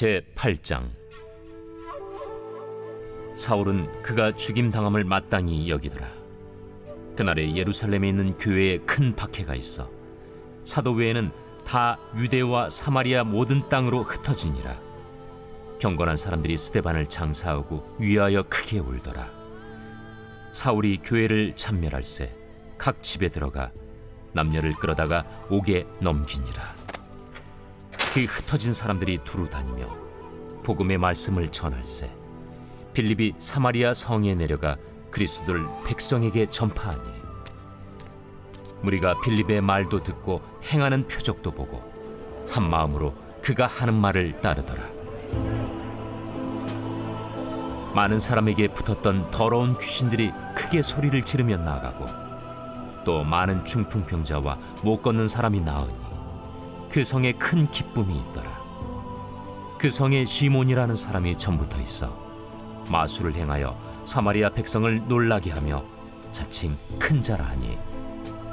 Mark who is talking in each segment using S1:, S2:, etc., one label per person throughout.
S1: 제8장. 사울은 그가 죽임당함을 마땅히 여기더라. 그날에 예루살렘에 있는 교회에 큰 박해가 있어 사도 외에는 다 유대와 사마리아 모든 땅으로 흩어지니라. 경건한 사람들이 스데반을 장사하고 위하여 크게 울더라. 사울이 교회를 참멸할세 각 집에 들어가 남녀를 끌어다가 옥에 넘기니라. 그 흩어진 사람들이 두루 다니며 복음의 말씀을 전할세 빌립이 사마리아 성에 내려가 그리스도를 백성에게 전파하니 무리가 빌립의 말도 듣고 행하는 표적도 보고 한 마음으로 그가 하는 말을 따르더라. 많은 사람에게 붙었던 더러운 귀신들이 크게 소리를 지르며 나가고 또 많은 중풍병자와 못 걷는 사람이 나으니 그 성에 큰 기쁨이 있더라. 그 성에 시몬이라는 사람이 전부터 있어 마술을 행하여 사마리아 백성을 놀라게 하며 자칭 큰 자라 하니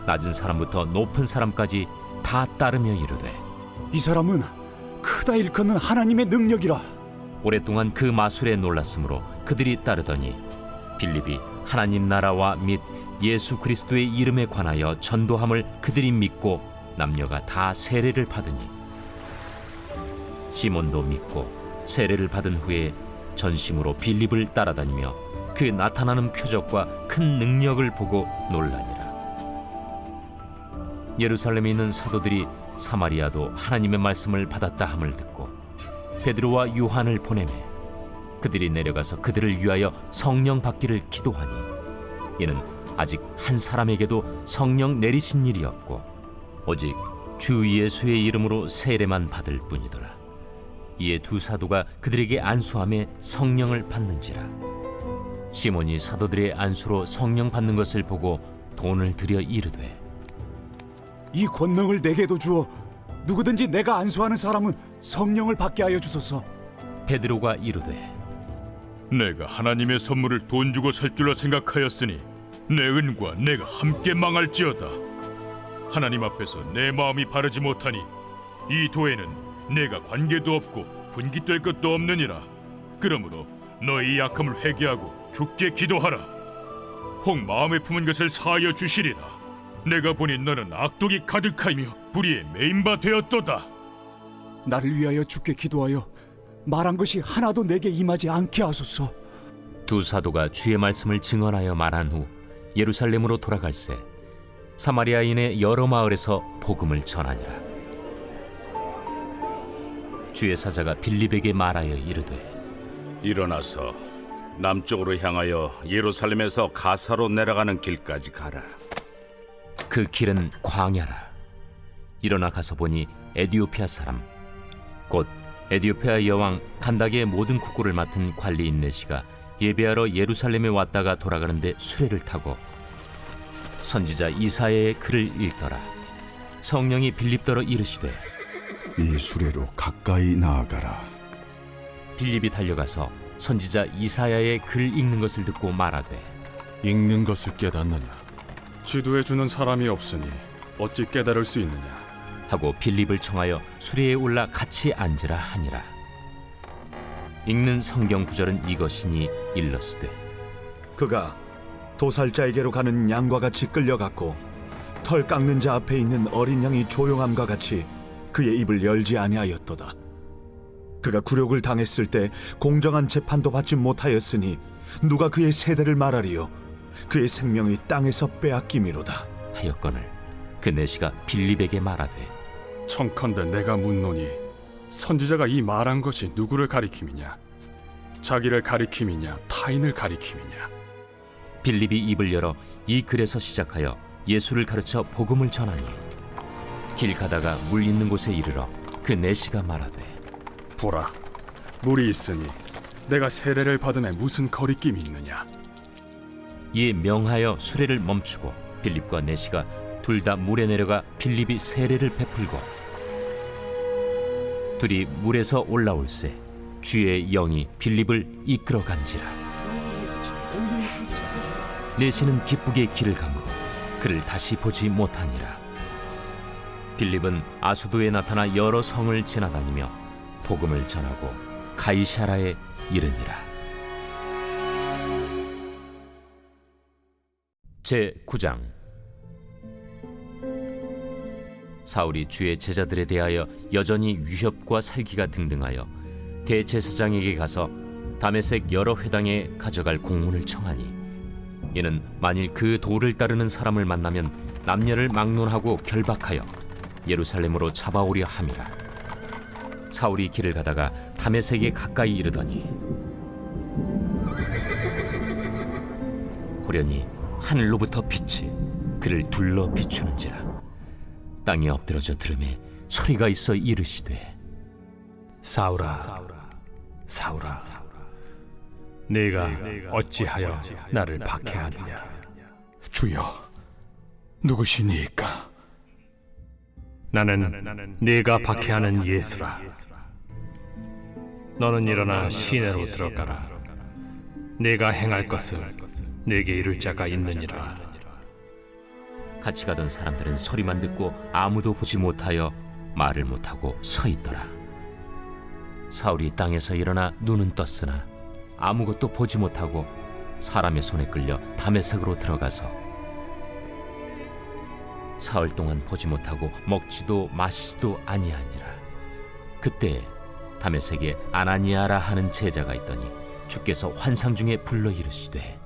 S1: 낮은 사람부터 높은 사람까지 다 따르며 이르되
S2: 이 사람은 크다 일컫는 하나님의 능력이라.
S1: 오랫동안 그 마술에 놀랐으므로 그들이 따르더니 빌립이 하나님 나라와 및 예수 그리스도의 이름에 관하여 전도함을 그들이 믿고 남녀가 다 세례를 받으니 시몬도 믿고 세례를 받은 후에 전심으로 빌립을 따라다니며 그 나타나는 표적과 큰 능력을 보고 놀라니라. 예루살렘에 있는 사도들이 사마리아도 하나님의 말씀을 받았다 함을 듣고 베드로와 요한을 보내매 그들이 내려가서 그들을 위하여 성령 받기를 기도하니 이는 아직 한 사람에게도 성령 내리신 일이 없고 오직 주 예수의 이름으로 세례만 받을 뿐이더라. 이에 두 사도가 그들에게 안수하며 성령을 받는지라. 시몬이 사도들의 안수로 성령 받는 것을 보고 돈을 들여 이르되
S2: 이 권능을 내게도 주어 누구든지 내가 안수하는 사람은 성령을 받게 하여 주소서.
S1: 베드로가 이르되
S3: 내가 하나님의 선물을 돈 주고 살 줄로 생각하였으니 내 은과 내가 함께 망할지어다. 하나님 앞에서 내 마음이 바르지 못하니 이 도에는 내가 관계도 없고 분깃될 것도 없느니라. 그러므로 너희 약함을 회개하고 주께 기도하라. 혹 마음에 품은 것을 사하여 주시리라. 내가 보니 너는 악독이 가득하며 불의에 매인 바 되었도다.
S2: 나를 위하여 주께 기도하여 말한 것이 하나도 내게 임하지 않게 하소서.
S1: 두 사도가 주의 말씀을 증언하여 말한 후 예루살렘으로 돌아갈새 사마리아인의 여러 마을에서 복음을 전하니라. 주의 사자가 빌립에게 말하여 이르되
S4: 일어나서 남쪽으로 향하여 예루살렘에서 가사로 내려가는 길까지 가라.
S1: 그 길은 광야라. 일어나 가서 보니 에디오피아 사람 곧 에디오피아 여왕 간닥의 모든 국고를 맡은 관리인 네시가 예배하러 예루살렘에 왔다가 돌아가는데 수레를 타고 선지자 이사야의 글을 읽더라. 성령이 빌립더러 이르시되
S5: 이 수레로 가까이 나아가라.
S1: 빌립이 달려가서 선지자 이사야의 글 읽는 것을 듣고 말하되
S6: 읽는 것을 깨닫느냐? 지도해 주는 사람이 없으니 어찌 깨달을 수 있느냐?
S1: 하고 빌립을 청하여 수레에 올라 같이 앉으라 하니라. 읽는 성경 구절은 이것이니 일러스되
S7: 그가 도살자에게로 가는 양과 같이 끌려갔고 털 깎는 자 앞에 있는 어린 양이 조용함과 같이 그의 입을 열지 아니하였도다. 그가 굴욕을 당했을 때 공정한 재판도 받지 못하였으니 누가 그의 세대를 말하리요? 그의 생명이 땅에서 빼앗김이로다.
S1: 하였거늘 그 내시가 빌립에게 말하되
S6: 청컨대 내가 묻노니 선지자가 이 말한 것이 누구를 가리킴이냐? 자기를 가리킴이냐? 타인을 가리킴이냐?
S1: 빌립이 입을 열어 이 글에서 시작하여 예수를 가르쳐 복음을 전하니 길 가다가 물 있는 곳에 이르러 그 내시가 말하되
S6: 보라, 물이 있으니 내가 세례를 받음에 무슨 거리낌이 있느냐?
S1: 이에 명하여 수레를 멈추고 빌립과 내시가 둘 다 물에 내려가 빌립이 세례를 베풀고 둘이 물에서 올라올새 주의 영이 빌립을 이끌어 간지라. 내시는 기쁘게 길을 가므로 그를 다시 보지 못하니라. 빌립은 아수도에 나타나 여러 성을 지나다니며 복음을 전하고 가이사라에 이르니라. 제 9장. 사울이 주의 제자들에 대하여 여전히 위협과 살기가 등등하여 대제사장에게 가서 다메섹 여러 회당에 가져갈 공문을 청하니, 이는 만일 그 도를 따르는 사람을 만나면 남녀를 막론하고 결박하여 예루살렘으로 잡아오려 함이라. 사울이 길을 가다가 다메섹에 가까이 이르더니 호련히 하늘로부터 빛이 그를 둘러 비추는지라. 땅에 엎드러져 들음에 소리가 있어 이르시되,
S8: 사울아, 사울아, 네가 어찌하여 나를 박해하느냐?
S6: 주여, 누구시니까?
S8: 나는 네가 박해하는 예수라. 너는 일어나 시내로 들어가라. 네가 행할 것을 네게 이룰 자가 있느니라.
S1: 같이 가던 사람들은 소리만 듣고 아무도 보지 못하여 말을 못하고 서 있더라. 사울이 땅에서 일어나 눈은 떴으나 아무것도 보지 못하고 사람의 손에 끌려 다메섹으로 들어가서 사흘 동안 보지 못하고 먹지도 마시지도 아니하니라. 그때 다메섹에 아나니아라 하는 제자가 있더니 주께서 환상 중에 불러 이르시되,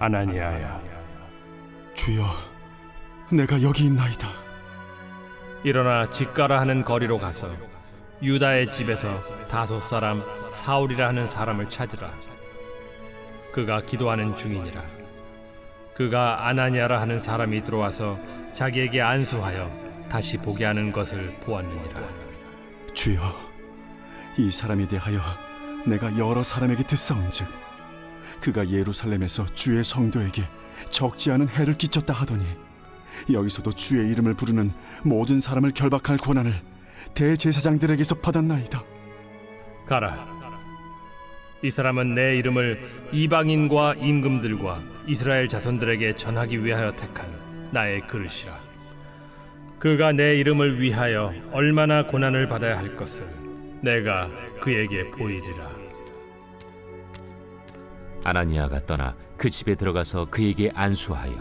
S8: 아나니아야,
S6: 주여, 내가 여기 있나이다.
S8: 일어나 집가라 하는 거리로 가서 유다의 집에서 다소 사람 사울이라 하는 사람을 찾으라. 그가 기도하는 중이니라. 그가 아나니아라 하는 사람이 들어와서 자기에게 안수하여 다시 보게 하는 것을 보았느니라.
S6: 주여, 이 사람에 대하여 내가 여러 사람에게 듣사온즉 그가 예루살렘에서 주의 성도에게 적지 않은 해를 끼쳤다 하더니 여기서도 주의 이름을 부르는 모든 사람을 결박할 권한을 대제사장들에게서 받았나이다.
S8: 가라. 이 사람은 내 이름을 이방인과 임금들과 이스라엘 자손들에게 전하기 위하여 택한 나의 그릇이라. 그가 내 이름을 위하여 얼마나 고난을 받아야 할 것을 내가 그에게 보이리라.
S1: 아나니아가 떠나 그 집에 들어가서 그에게 안수하여,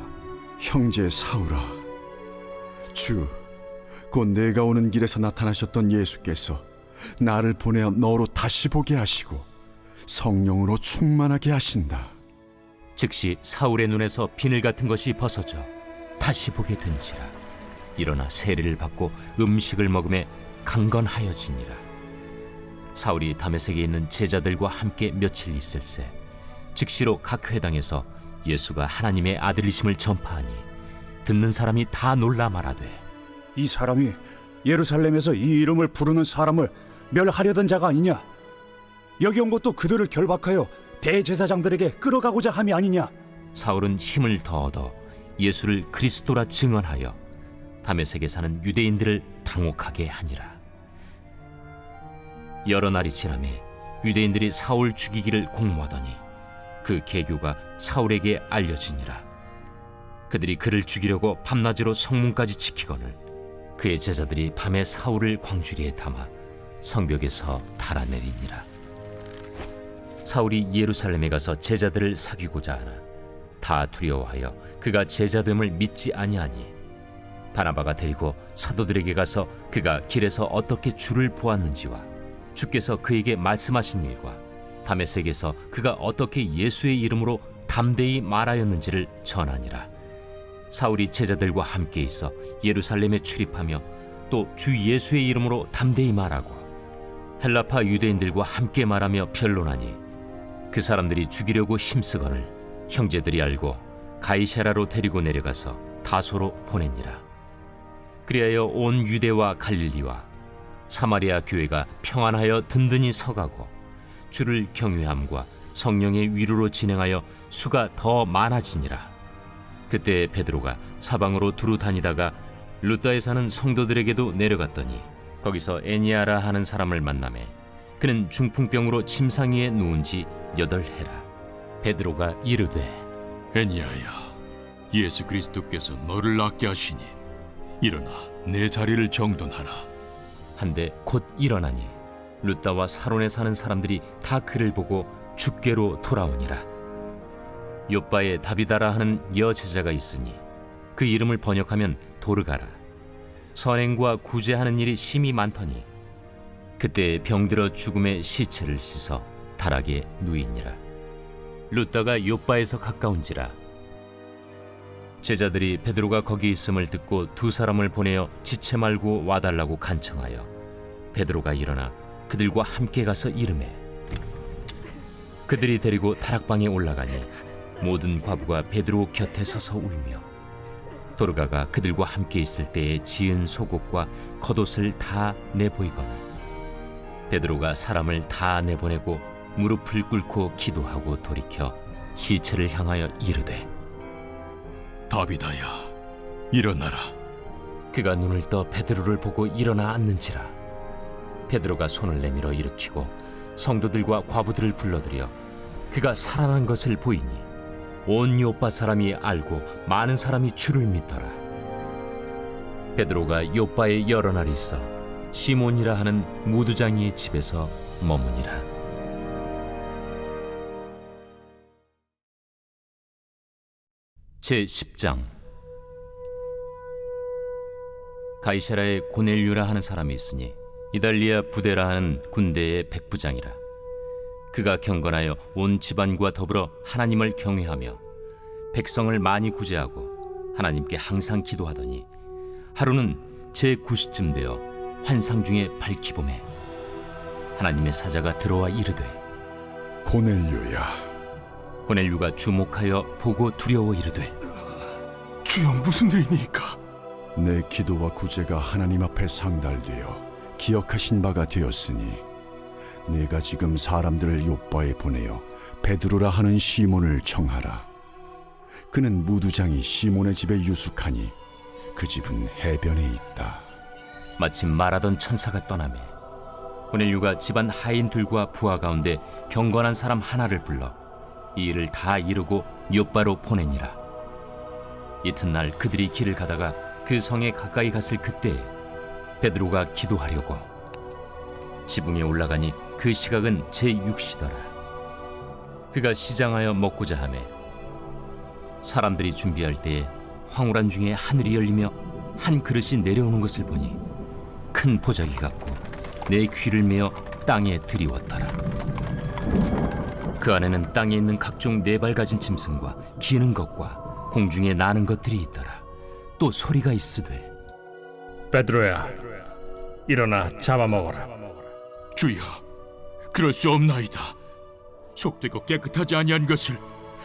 S5: 형제 사울아, 곧 내가 오는 길에서 나타나셨던 예수께서 나를 보내어 너로 다시 보게 하시고 성령으로 충만하게 하신다.
S1: 즉시 사울의 눈에서 비늘 같은 것이 벗어져 다시 보게 된지라. 일어나 세례를 받고 음식을 먹음에 강건하여지니라. 사울이 다메섹에 있는 제자들과 함께 며칠 있을새 즉시로 각 회당에서 예수가 하나님의 아들이심을 전파하니 듣는 사람이 다 놀라 말하되,
S2: 이 사람이 예루살렘에서 이 이름을 부르는 사람을 멸하려던 자가 아니냐? 여기 온 것도 그들을 결박하여 대제사장들에게 끌어가고자 함이 아니냐?
S1: 사울은 힘을 더 얻어 예수를 그리스도라 증언하여 다메섹에 사는 유대인들을 당혹하게 하니라. 여러 날이 지나매 유대인들이 사울 죽이기를 공모하더니 그 계교가 사울에게 알려지니라. 그들이 그를 죽이려고 밤낮으로 성문까지 지키거늘 그의 제자들이 밤에 사울을 광주리에 담아 성벽에서 달아내리니라. 사울이 예루살렘에 가서 제자들을 사귀고자 하나 다 두려워하여 그가 제자됨을 믿지 아니하니 바나바가 데리고 사도들에게 가서 그가 길에서 어떻게 주를 보았는지와 주께서 그에게 말씀하신 일과 다메섹에서 그가 어떻게 예수의 이름으로 담대히 말하였는지를 전하니라. 사울이 제자들과 함께 있어 예루살렘에 출입하며 또 주 예수의 이름으로 담대히 말하고 헬라파 유대인들과 함께 말하며 변론하니 그 사람들이 죽이려고 힘쓰거늘 형제들이 알고 가이사라로 데리고 내려가서 다소로 보내니라. 그리하여 온 유대와 갈릴리와 사마리아 교회가 평안하여 든든히 서가고 주를 경외함과 성령의 위로로 진행하여 수가 더 많아지니라. 그때 베드로가 사방으로 두루 다니다가 루다에 사는 성도들에게도 내려갔더니 거기서 에니아라 하는 사람을 만나매 그는 중풍병으로 침상 위에 누운 지 8해라. 베드로가 이르되,
S3: 애니아야, 예수 그리스도께서 너를 낫게 하시니 일어나 내 자리를 정돈하라.
S1: 한데 곧 일어나니 룻다와 사론에 사는 사람들이 다 그를 보고 죽게로 돌아오니라. 욥바에 다비다라 하는 여제자가 있으니 그 이름을 번역하면 도르가라. 선행과 구제하는 일이 심히 많더니 그때 병들어 죽음의 시체를 씻어 다락에 누이니라. 룻다가 욥바에서 가까운지라. 제자들이 베드로가 거기 있음을 듣고 두 사람을 보내어 지체 말고 와달라고 간청하여 베드로가 일어나 그들과 함께 가서 이르매 그들이 데리고 다락방에 올라가니 모든 과부가 베드로 곁에 서서 울며 도르가가 그들과 함께 있을 때에 지은 속옷과 겉옷을 다 내보이거나 베드로가 사람을 다 내보내고 무릎을 꿇고 기도하고 돌이켜 시체를 향하여 이르되
S3: 다비다야, 일어나라.
S1: 그가 눈을 떠 베드로를 보고 일어나 앉는지라. 베드로가 손을 내밀어 일으키고 성도들과 과부들을 불러들여 그가 살아난 것을 보이니 온 욥바 사람이 알고 많은 사람이 주를 믿더라. 베드로가 욥바에 여러 날 있어 시몬이라 하는 무두장이의 집에서 머무니라. 제10장. 가이사라에 고넬류라 하는 사람이 있으니 이달리아 부대라 하는 군대의 백부장이라. 그가 경건하여 온 집안과 더불어 하나님을 경외하며 백성을 많이 구제하고 하나님께 항상 기도하더니 하루는 제9시쯤 되어 환상 중에 밝히봄에 하나님의 사자가 들어와 이르되
S5: 고넬료야,
S1: 고넬류가 주목하여 보고 두려워 이르되
S6: 주여, 무슨 일이니까?
S5: 내 기도와 구제가 하나님 앞에 상달되어 기억하신 바가 되었으니 내가 지금 사람들을 욥바에 보내어 베드로라 하는 시몬을 청하라. 그는 무두장이 시몬의 집에 유숙하니 그 집은 해변에 있다.
S1: 마침 말하던 천사가 떠나매 고넬류가 집안 하인들과 부하 가운데 경건한 사람 하나를 불러 이 일을 다 이루고 욥바로 보내니라. 이튿날 그들이 길을 가다가 그 성에 가까이 갔을 그때에 베드로가 기도하려고 지붕에 올라가니 그 시각은 제6시더라. 그가 시장하여 먹고자 하매 사람들이 준비할 때에 황홀한 중에 하늘이 열리며 한 그릇이 내려오는 것을 보니 큰 보자기 같고 내 귀를 메어 땅에 들이웠더라. 그 안에는 땅에 있는 각종 네 발 가진 짐승과 기는 것과 공중에 나는 것들이 있더라. 또 소리가 있으되
S8: 베드로야, 일어나 잡아먹어라.
S3: 주여, 그럴 수 없나이다. 속되고 깨끗하지 아니한 것을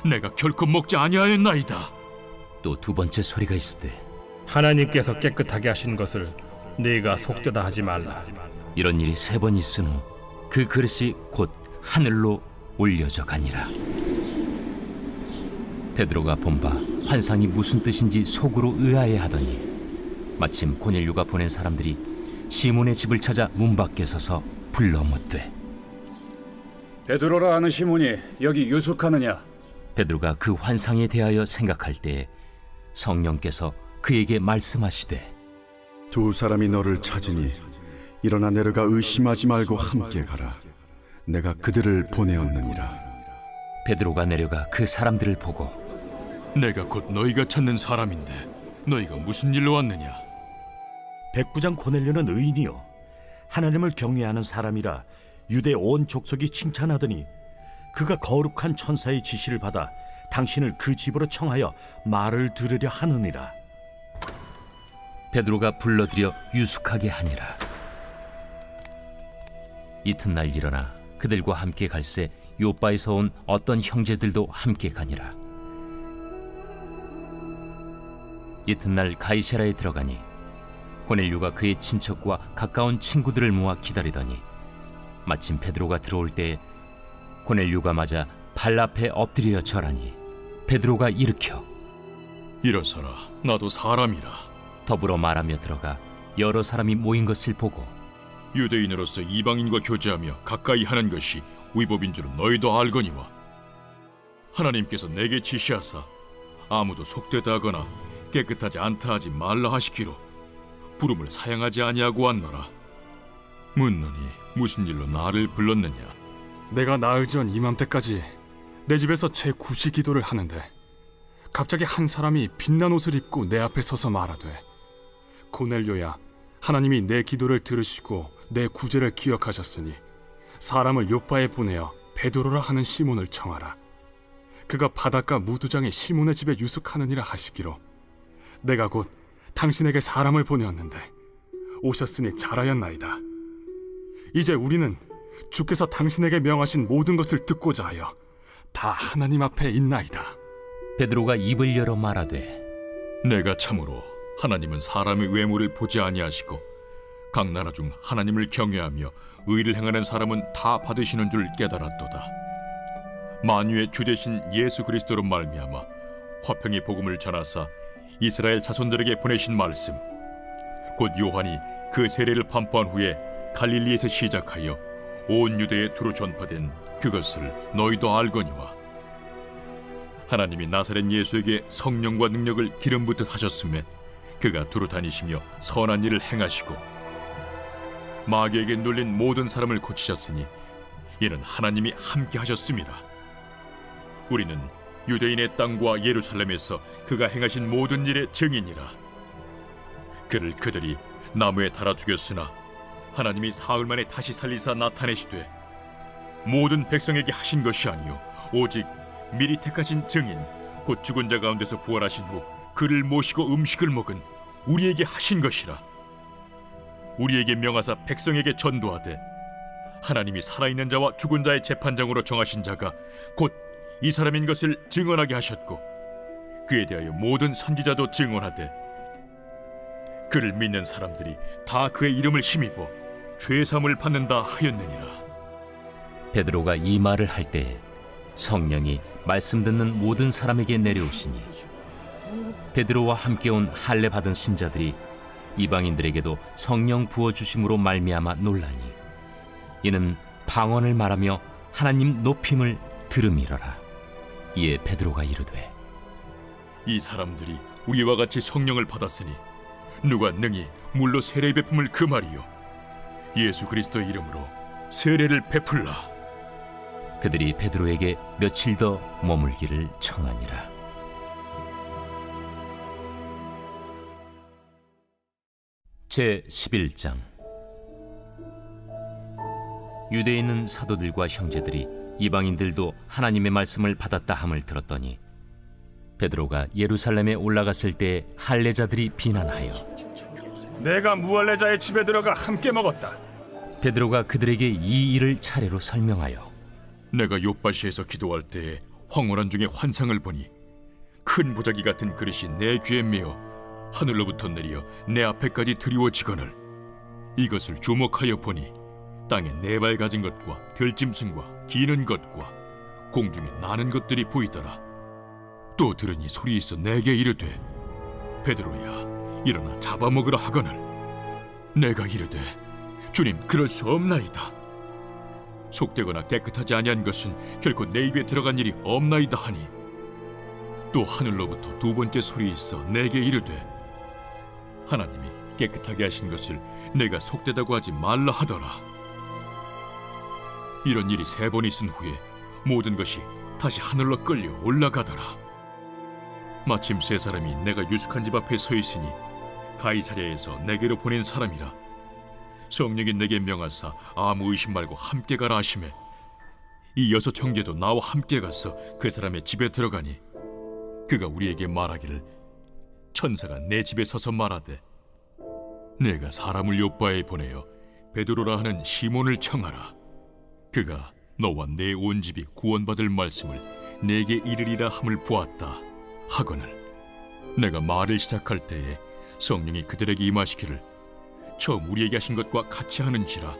S3: 내가 결코 먹지 아니하였나이다.
S1: 또 두 번째 소리가 있으되
S8: 하나님께서 깨끗하게 하신 것을 네가 속되다 하지 말라.
S1: 이런 일이 세 번 있은 후 그 그릇이 곧 하늘로 올려져 가니라. 베드로가 본바 환상이 무슨 뜻인지 속으로 의아해하더니 마침 고넬류가 보낸 사람들이 시몬의 집을 찾아 문 밖에 서서 불러 묻되
S2: 베드로라 하는 시몬이 여기 유숙하느냐?
S1: 베드로가 그 환상에 대하여 생각할 때에 성령께서 그에게 말씀하시되
S5: 두 사람이 너를 찾으니 일어나 내려가 의심하지 말고 함께 가라. 내가 그들을 보내었느니라.
S1: 베드로가 내려가 그 사람들을 보고
S3: 내가 곧 너희가 찾는 사람인데 너희가 무슨 일로 왔느냐?
S9: 백부장 고넬료는 의인이요 하나님을 경외하는 사람이라 유대 온 족속이 칭찬하더니 그가 거룩한 천사의 지시를 받아 당신을 그 집으로 청하여 말을 들으려 하느니라.
S1: 베드로가 불러들여 유숙하게 하니라. 이튿날 일어나 그들과 함께 갈새 욥바에서 온 어떤 형제들도 함께 가니라. 이튿날 가이사라에 들어가니 고넬류가 그의 친척과 가까운 친구들을 모아 기다리더니 마침 베드로가 들어올 때에 고넬류가 맞아 발 앞에 엎드려 절하니 베드로가 일으켜
S3: 일어서라, 나도 사람이라.
S1: 더불어 말하며 들어가 여러 사람이 모인 것을 보고
S3: 유대인으로서 이방인과 교제하며 가까이 하는 것이 위법인 줄은 너희도 알거니와 하나님께서 내게 지시하사 아무도 속되다 하거나 깨끗하지 않다 하지 말라 하시기로 부름을 사양하지 아니하고 왔노라. 묻노니 무슨 일로 나를 불렀느냐?
S6: 내가 나흘 전 이맘때까지 내 집에서 제9시 기도를 하는데 갑자기 한 사람이 빛난 옷을 입고 내 앞에 서서 말하되, 고넬료야, 하나님이 내 기도를 들으시고 내 구제를 기억하셨으니 사람을 요빠에 보내어 베드로라 하는 시몬을 청하라. 그가 바닷가 무두장의 시몬의 집에 유숙하느니라 하시기로, 내가 곧 당신에게 사람을 보내었는데 오셨으니 잘하였나이다. 이제 우리는 주께서 당신에게 명하신 모든 것을 듣고자 하여 다 하나님 앞에 있나이다.
S1: 베드로가 입을 열어 말하되,
S3: 내가 참으로 하나님은 사람의 외모를 보지 아니하시고 각 나라 중 하나님을 경외하며 의를 행하는 사람은 다 받으시는 줄 깨달았도다. 만유의 주 되신 예수 그리스도로 말미암아 화평의 복음을 전하사 이스라엘 자손들에게 보내신 말씀, 곧 요한이 그 세례를 반포한 후에 갈릴리에서 시작하여 온 유대에 두루 전파된 그것을 너희도 알거니와, 하나님이 나사렛 예수에게 성령과 능력을 기름 붓듯 하셨음에 그가 두루 다니시며 선한 일을 행하시고 마귀에게 눌린 모든 사람을 고치셨으니 이는 하나님이 함께 하셨음이라. 우리는 유대인의 땅과 예루살렘에서 그가 행하신 모든 일의 증인이라. 그를 그들이 나무에 달아 죽였으나 하나님이 사흘 만에 다시 살리사 나타내시되 모든 백성에게 하신 것이 아니요 오직 미리 택하신 증인 곧 죽은 자 가운데서 부활하신 후 그를 모시고 음식을 먹은 우리에게 하신 것이라. 우리에게 명하사 백성에게 전도하되 하나님이 살아있는 자와 죽은 자의 재판장으로 정하신 자가 곧 이 사람인 것을 증언하게 하셨고, 그에 대하여 모든 선지자도 증언하되 그를 믿는 사람들이 다 그의 이름을 힘입어 죄사함을 받는다 하였느니라.
S1: 베드로가 이 말을 할 때에 성령이 말씀 듣는 모든 사람에게 내려오시니 베드로와 함께 온 할례 받은 신자들이 이방인들에게도 성령 부어주심으로 말미암아 놀라니, 이는 방언을 말하며 하나님 높임을 들음이러라. 이에 베드로가 이르되,
S3: 이 사람들이 우리와 같이 성령을 받았으니 누가 능히 물로 세례 베품을 금하리요? 예수 그리스도의 이름으로 세례를 베풀라.
S1: 그들이 베드로에게 며칠 더 머물기를 청하니라. 제 11장. 유대에 있는 사도들과 형제들이 이방인들도 하나님의 말씀을 받았다 함을 들었더니 베드로가 예루살렘에 올라갔을 때 할례자들이 비난하여,
S6: 내가 무할례자의 집에 들어가 함께 먹었다.
S1: 베드로가 그들에게 이 일을 차례로 설명하여,
S3: 내가 요바시에서 기도할 때에 황홀한 중에 환상을 보니 큰 보자기 같은 그릇이 내 귀에 메어 하늘로부터 내려 내 앞에까지 드리워지거늘 이것을 주목하여 보니 땅에 네 발 가진 것과 들짐승과 기는 것과 공중에 나는 것들이 보이더라. 또 들으니 소리 있어 내게 이르되, 베드로야, 일어나 잡아먹으라 하거늘 내가 이르되, 주님, 그럴 수 없나이다. 속되거나 깨끗하지 아니한 것은 결코 내 입에 들어간 일이 없나이다 하니, 또 하늘로부터 두 번째 소리 있어 내게 이르되, 하나님이 깨끗하게 하신 것을 내가 속되다고 하지 말라 하더라. 이런 일이 3번 있은 후에 모든 것이 다시 하늘로 끌려 올라가더라. 마침 3사람이 내가 유숙한 집 앞에 서 있으니 가이사랴에서 내게로 보낸 사람이라. 성령이 내게 명하사 아무 의심 말고 함께 가라 하시매, 이 6 형제도 나와 함께 가서 그 사람의 집에 들어가니 그가 우리에게 말하기를, 천사가 내 집에 서서 말하되, 내가 사람을 요빠에 보내어 베드로라 하는 시몬을 청하라. 그가 너와 내 온 집이 구원받을 말씀을 내게 이르리라 함을 보았다 하거늘, 내가 말을 시작할 때에 성령이 그들에게 임하시기를 처음 우리에게 하신 것과 같이 하는지라.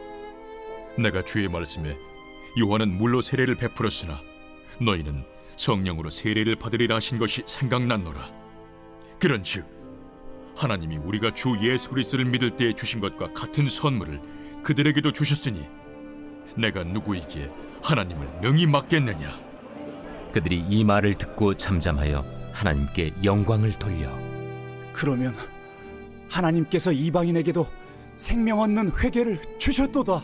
S3: 내가 주의 말씀에 요한은 물로 세례를 베풀었으나 너희는 성령으로 세례를 받으리라 하신 것이 생각났노라. 그런즉 하나님이 우리가 주 예수 그리스도를 믿을 때에 주신 것과 같은 선물을 그들에게도 주셨으니 내가 누구이기에 하나님을 능히 맡겠느냐.
S1: 그들이 이 말을 듣고 잠잠하여 하나님께 영광을 돌려,
S2: 그러면 하나님께서 이방인에게도 생명 얻는 회개를 주셨도다.